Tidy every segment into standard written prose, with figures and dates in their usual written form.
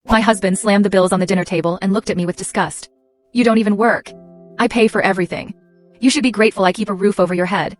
My husband slammed the bills on the dinner table and looked at me with disgust. You don't even work. I pay for everything. You should be grateful I keep a roof over your head.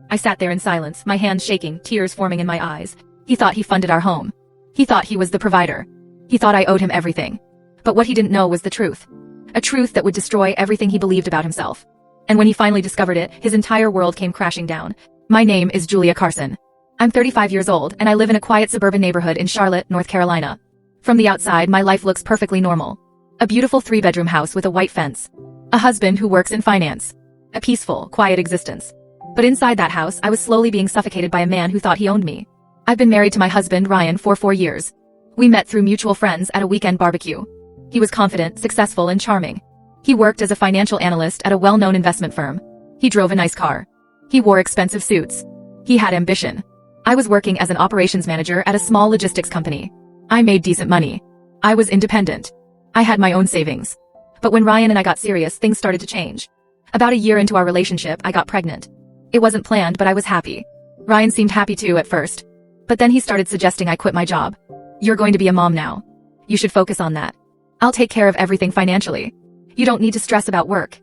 I sat there in silence, my hands shaking, tears forming in my eyes. He thought he funded our home. He thought he was the provider. He thought I owed him everything. But what he didn't know was the truth. A truth that would destroy everything he believed about himself. And when he finally discovered it, his entire world came crashing down. My name is Julia Carson. I'm 35 years old, and I live in a quiet suburban neighborhood in Charlotte, North Carolina. From the outside, my life looks perfectly normal. A beautiful 3-bedroom house with a white fence. A husband who works in finance. A peaceful, quiet existence. But inside that house, I was slowly being suffocated by a man who thought he owned me. I've been married to my husband, Ryan, for 4 years. We met through mutual friends at a weekend barbecue. He was confident, successful, and charming. He worked as a financial analyst at a well-known investment firm. He drove a nice car. He wore expensive suits. He had ambition. I was working as an operations manager at a small logistics company. I made decent money. I was independent. I had my own savings. But when Ryan and I got serious, things started to change. About a year into our relationship, I got pregnant. It wasn't planned, but I was happy. Ryan seemed happy too at first. But then he started suggesting I quit my job. You're going to be a mom now. You should focus on that. I'll take care of everything financially. You don't need to stress about work.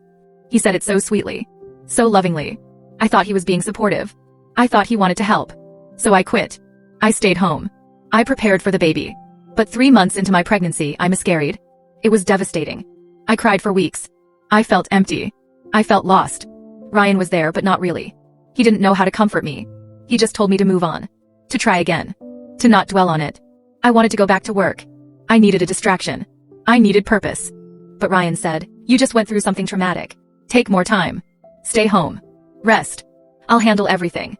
He said it so sweetly. So lovingly. I thought he was being supportive. I thought he wanted to help. So I quit. I stayed home. I prepared for the baby. But 3 months into my pregnancy, I miscarried. It was devastating. I cried for weeks. I felt empty. I felt lost. Ryan was there, but not really. He didn't know how to comfort me. He just told me to move on. To try again. To not dwell on it. I wanted to go back to work. I needed a distraction. I needed purpose. But Ryan said, you just went through something traumatic. Take more time. Stay home. Rest. I'll handle everything.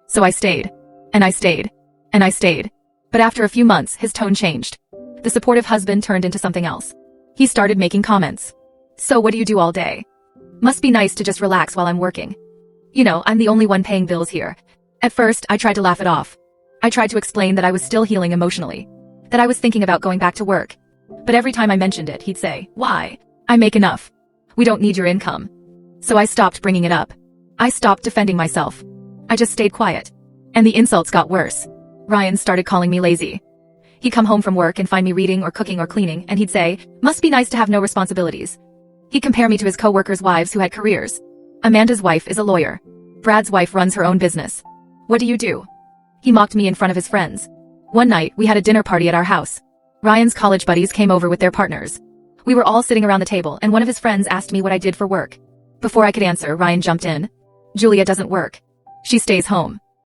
So I stayed. And I stayed. And I stayed. But after a few months, his tone changed. The supportive husband turned into something else. He started making comments. So what do you do all day? Must be nice to just relax while I'm working. You know, I'm the only one paying bills here. At first, I tried to laugh it off. I tried to explain that I was still healing emotionally. That I was thinking about going back to work. But every time I mentioned it, he'd say, why? I make enough. We don't need your income. So I stopped bringing it up. I stopped defending myself. I just stayed quiet. And the insults got worse. Ryan started calling me lazy. He'd come home from work and find me reading or cooking or cleaning, and he'd say, must be nice to have no responsibilities. He'd compare me to his co-workers' wives who had careers. Amanda's wife is a lawyer. Brad's wife runs her own business. What do you do? He mocked me in front of his friends. One night, we had a dinner party at our house. Ryan's college buddies came over with their partners. We were all sitting around the table, and one of his friends asked me what I did for work. Before I could answer, Ryan jumped in. Julia doesn't work. She stays home.